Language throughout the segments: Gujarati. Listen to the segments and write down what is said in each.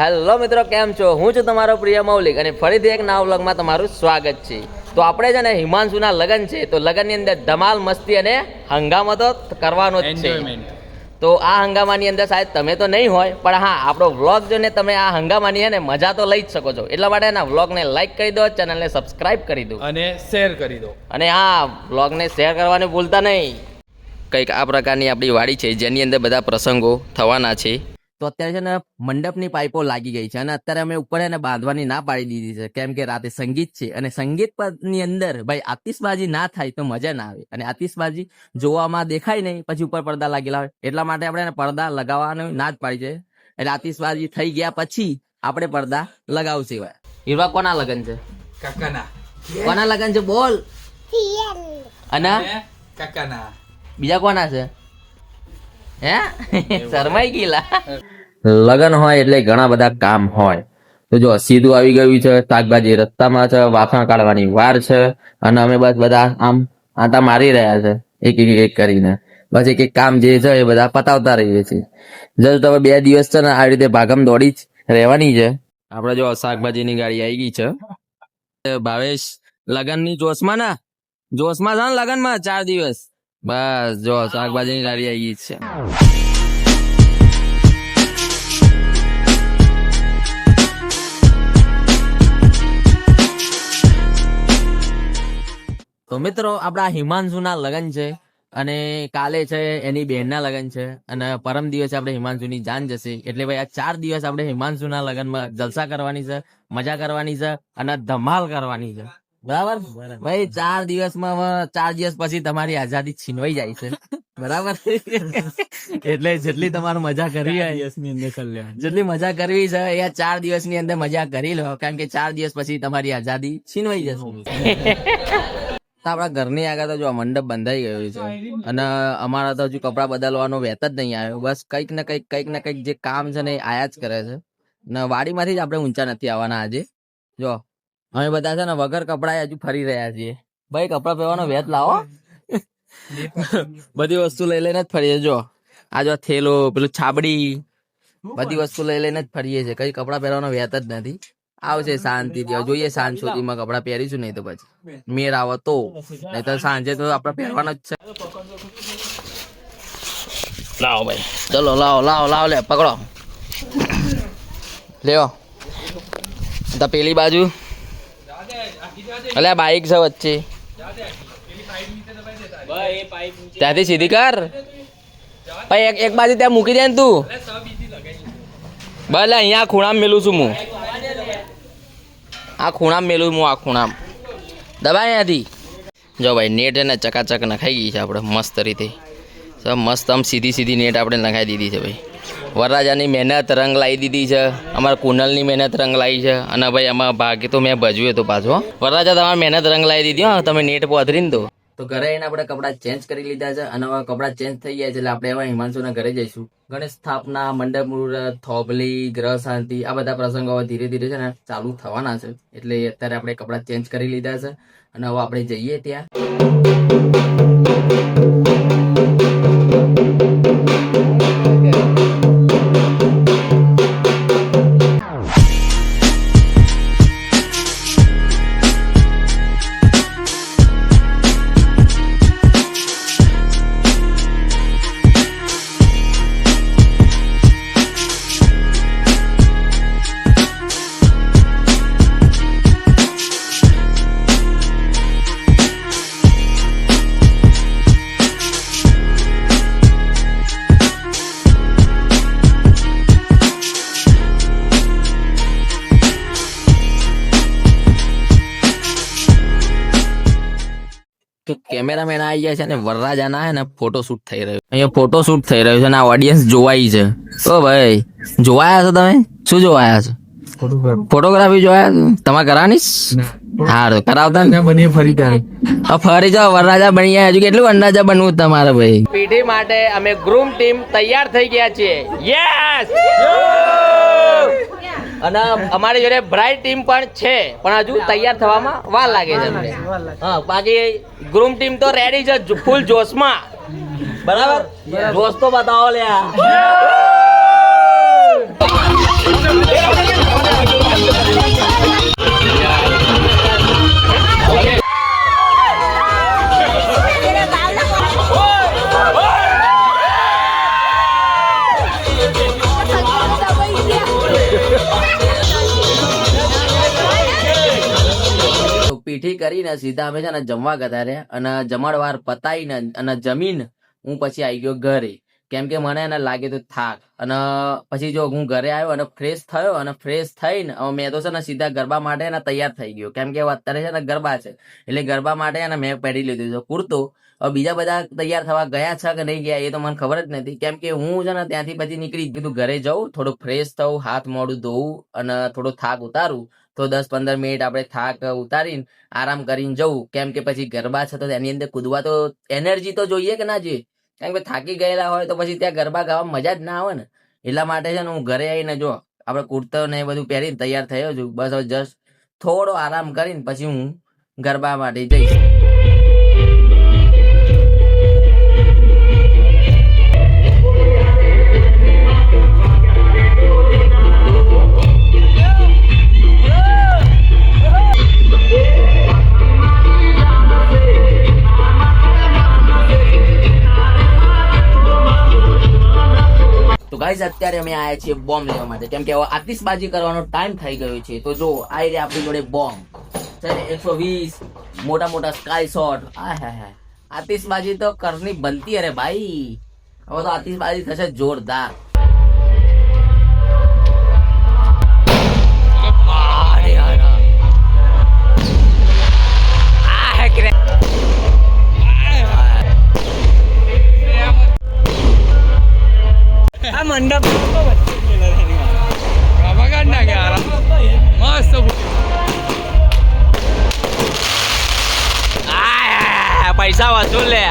હેલો મિત્રો, કેમ છો? હું છું તમારો પ્રિય મૌલિક અને ફરીથી એક નવા વ્લોગમાં તમારું સ્વાગત છે. તો આપણે છે ને હિમાંશુના લગ્ન છે, તો લગ્નની અંદર ધમાલ મસ્તી અને હંગામા તો કરવાનો જ છે. તો આ હંગામાની અંદર શાયદ તમે તો નહીં હોય, પણ હા, આપણો વ્લોગ જોઈને તમે આ હંગામાની ને મજા તો લઈ જ શકો છો. એટલા માટે એના વ્લોગને લાઈક કરી દો, ચેનલને સબસ્ક્રાઇબ કરી દો અને શેર કરી દો. અને હા, વ્લોગને શેર કરવાનું ભૂલતા નહીં. કંઈક આ પ્રકારની આપણી વાડી છે, જેની અંદર બધા પ્રસંગો થવાના છે. તો અત્યારે છે ને મંડપની પાઇપો લાગી ગઈ છે અને અત્યારે અમે ઉપર એને બાંધવાની ના પાડી દીધી છે, કેમ કે રાતે સંગીત છે અને સંગીત ની અંદર ભાઈ આતિશબાજી ના થાય તો મજા ના આવે, અને આતિશબાજી જોવામાં દેખાય નહીં, પછી ઉપર પડદા લાગેલા હોય, એટલા માટે આપણે એને પડદા લગાવવાનું ના જ પાડી છે. એટલે આતિશબાજી થઈ ગયા પછી આપણે પડદા લગાવશે. હીરવા કોના લગન છે? કાકાના. કોના લગન છે બોલ? અને કાકાના. બીજા કોના છે? હે શરમાઈ ગયેલા. લગન હોય એટલે ઘણા બધા કામ હોય. તો જો સીધું આવી ગયું છે, શાકભાજી રસ્તામાં છે, વાસણ કાઢવાની વાર છે, અને અમે બસ બધા આમ આટા મારી રહ્યા છે એક કરીને. બસ એક કામ જે છે એ બધા પતાવતા રહીએ છીએ. જસ્ટ હવે 2 દિવસ છે ને આ રીતે ભાગમ દોડી જ રહેવાની છે. આપણે જો શાકભાજીની ગાડી આવી ગઈ છે. ભાવેશ લગનની જોશમાં છે ને લગનમાં 4 દિવસ. બસ જો શાકભાજીની ગાડી આવી ગઈ છે. તો મિત્રો, આપણા હિમાંશુના લગન છે અને કાલે છે એની બહેનના લગન છે, અને પરમ દિવસે આપણે હિમાંશુની જાન જશે. એટલે ભાઈ આ 4 દિવસ આપણે હિમાંશુના લગનમાં જલસા કરવાની છે, મજા કરવાની છે અને ધમાલ કરવાની છે. બરાબર ભાઈ? 4 દિવસમાં 4 દિવસ પછી તમારી આઝાદી છીનવાઈ જાય છે. બરાબર? એટલે જેટલી તમારે મજા કરવી હોય, જેટલી મજા કરવી છે એ 4 દિવસની અંદર મજા કરી લો, કારણ કે 4 દિવસ પછી તમારી આઝાદી છીનવાઈ જશે. આપણા ઘરની આગળ તો જો મંડપ બંધાઈ ગયો છે અને અમારા તો હજુ કપડા બદલવાનો વેત જ નહીં આવ્યો. બસ કંઈક ને કંઈક જે કામ છે ને એ આયા જ કરે છે. ને વાડીમાંથી જ આપણે ઊંચા નથી આવવાના આજે. જો અમે બધા છે ને વગર કપડા હજુ ફરી રહ્યા છીએ. ભાઈ કપડા પહેરવાનો વેત લાવો. બધી વસ્તુ લઈ લઈને જ ફરીએ. જો આ જો થેલો, પેલું છાબડી, બધી વસ્તુ લઈ લઈને જ ફરીએ છીએ. કઈ કપડા પહેરવાનો વેત જ નથી. આવશે શાંતિ જોઈએ, સાંજ સુધીમાં કપડા પહેરીશું, નહીં તો પછી મેર આવો તો, નહીં તો સાંજે તો આપડે પહેરવાનો જ છે. લાવો ભાઈ, ચલો લાવો લે પકડો, લ્યો. તો પેલી બાજુ અલ્યા બાઈક છે વચ્ચે, ત્યાંથી સીધી કર ભાઈ. એક બાજુ ત્યાં મૂકી દે ને તું. ભલે અહીંયા ખૂણામાં મેલું છું હું, આ ખૂણામાં મેલું હું, આ ખૂણામાં દબાય ત્યાંથી. જો ભાઈ નેટ એને ચકાચક નખાઈ ગઈ છે આપણે મસ્ત રીતે. મસ્ત આમ સીધી નેટ આપણે નખાઈ દીધી છે ભાઈ. વરરાજાની મહેનત રંગ લાવી દીધી છે, અમારા કુનલની મહેનત રંગ લાવી છે, અને ભાઈ આમાં ભાગે તો મેં ભજવ્યું હતું પાછું. વરરાજા તમારી મહેનત રંગ લાવી દીધી હો, તમે નેટ પહોંચરીને તો ઘરે આવીને આપણે કપડાં ચેન્જ કરી લીધા છે, અને હવે કપડાં ચેન્જ થઈ ગયા છે એટલે આપણે હવે હિમાંશુના ઘરે જઈશું. ગણેશ સ્થાપના, મંડપ મુહૂર્ત, થોબલી, ગ્રહ શાંતિ, આ બધા પ્રસંગો હવે ધીરે ધીરે છે ને ચાલુ થવાના છે. એટલે અત્યારે આપણે કપડાં ચેન્જ કરી લીધા છે અને હવે આપણે જઈએ ત્યાં. કેમેરામેન આવી ગયા છે અને વરરાજાના હે ને ફોટોશૂટ થઈ રહ્યું. અહીંયા ફોટોશૂટ થઈ રહ્યું છે અને આ ઓડિયન્સ જોવાય છે. ઓ ભાઈ, જોવાયા છો તમે? શું જોવાયા છો? ફોટોગ્રાફી જોયા છો? તમારે કરાવવાની? હા, કરાવતા ને બની ફરી જાઓ. વરરાજા બની ગયા. હજુ કેટલું અંદાજા બનવું તમારે ભાઈ? પીઢી માટે અમે ગ્રૂમ ટીમ તૈયાર થઈ ગયા છીએ. યસ. અને અમારી જોડે બ્રાઇડ ટીમ પણ છે, પણ હજુ તૈયાર થવામાં વાર લાગે છે અમને. હા, બાકી ગ્રૂમ ટીમ તો રેડી છે, ફૂલ જોશમાં. બરાબર, જોશ તો બતાવો લ્યા. તો પીઠી કરીને સીધા અમે છે ને જમવા ગયા રહ્યા અને જમણવાર પતાઈને અને જમીન હું પછી આવી ગયો ઘરે, કેમ કે મને એને લાગે તો થાક. અને પછી જો હું ઘરે આવ્યો અને ફ્રેશ થયો અને ફ્રેશ થઈને હવે મેં તો છે ને સીધા ગરબા માટે એને તૈયાર થઈ ગયો, કેમ કે હવે અત્યારે છે ને ગરબા છે એટલે ગરબા માટે એને મેં પહેરી લીધું છે કુર્તો. હવે બીજા બધા તૈયાર થવા ગયા છે કે નહીં ગયા એ તો મને ખબર જ નથી, કેમ કે હું છે ને ત્યાંથી પછી નીકળી કીધું ઘરે જવું, થોડું ફ્રેશ થવું, હાથ મોઢું ધોવું અને થોડો થાક ઉતારું. તો 10-15 મિનિટ આપણે થાક ઉતારીને આરામ કરીને જવું, કેમ કે પછી ગરબા છે તો એની અંદર કૂદવા તો એનર્જી તો જોઈએ કે ના જોઈએ, કારણ કે થાકી ગયેલા હોય તો પછી ત્યાં ગરબા ગાવામાં મજા જ ના આવે ને. એટલા માટે છે ને હું ઘરે આવીને જો આપણે કુર્તો ને એ બધું પહેરીને તૈયાર થયો છું, બસ હવે જસ્ટ થોડો આરામ કરીને પછી હું ગરબા માટે જઈશ. તો ગાઈઝ અત્યારે અમે આયા છીએ બોમ્બ લેવા માટે, કેમ કે હવે આતિશબાજી કરવાનો ટાઈમ થઈ ગયો છે. તો જો આ રે આપણી જોડે બોમ્બ છે ને 120 મોટા મોટા સ્કાય શોટ. આતિશબાજી તો કરની બનતી અરે ભાઈ, હવે તો આતિશબાજી થશે જોરદાર. આ મંડપ વગાડ નાખે આરામ. મસ્ત પૈસા વસૂલ લે.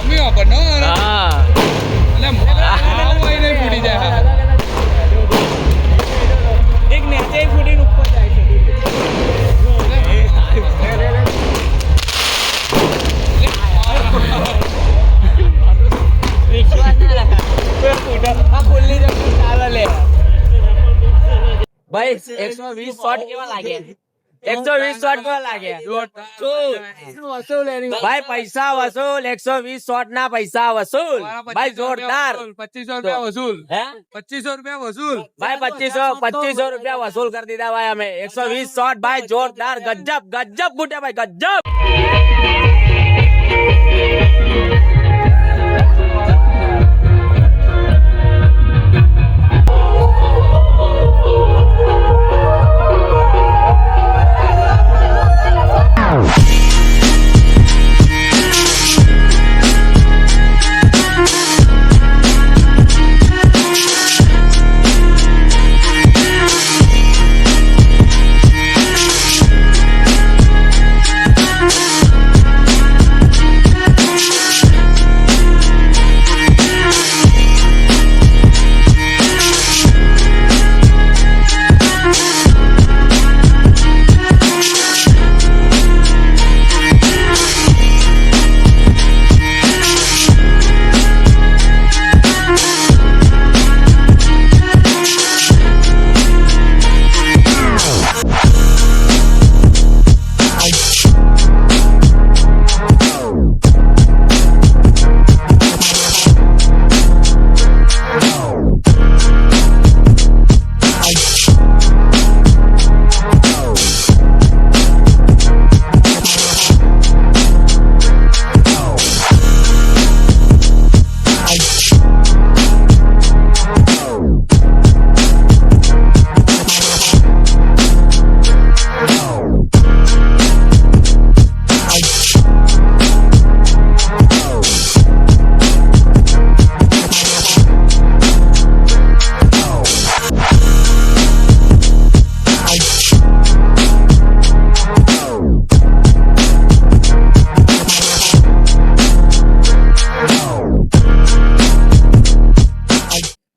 મમ્મી વાપર નો એટલે ફૂટી જાય. એક નેચે ફૂટીને ઉપર જાય છે. ભાઈ 120 શોટ કેવા લાગે? 120 શોટ કેવા લાગે? ભાઈ પૈસા વસૂલ, 120 શોટ ના પૈસા વસૂલ ભાઈ, જોરદાર. 2500 રૂપિયા વસૂલ. હે 2500 રૂપિયા વસૂલ. ભાઈ 2500 રૂપિયા વસૂલ કરી દીધા ભાઈ અમે. 120 શોટ ભાઈ, જોરદાર. ગજબ ગજબ બુટે ભાઈ, ગજબ.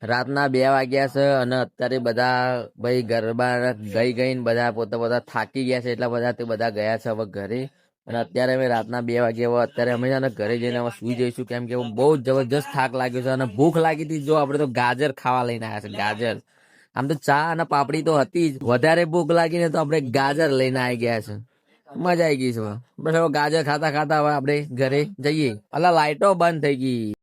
રાતના 2 વાગ્યા છે અને અત્યારે બધા ભાઈ ગરબા ગઈ ગઈને બધા પોતા થાકી ગયા છે, એટલા બધા તે બધા ગયા છે હવે ઘરે. અને અત્યારે અમે રાતના 2 વાગે હવે અત્યારે અમે છે ને ઘરે જઈને હવે સુઈ જઈશું, કેમ કે બહુ જ જબરજસ્ત થાક લાગ્યો છે અને ભૂખ લાગી હતી. જો આપણે તો ગાજર ખાવા લઈને આવ્યા છે, ગાજર. આમ તો ચા અને પાપડી તો હતી જ, વધારે ભૂખ લાગીને તો આપણે ગાજર લઈને આવી ગયા છે. મજા આવી ગઈ છે. બસ હવે ગાજર ખાતા ખાતા હવે આપણે ઘરે જઈએ. અલા લાઈટો બંધ થઈ ગઈ.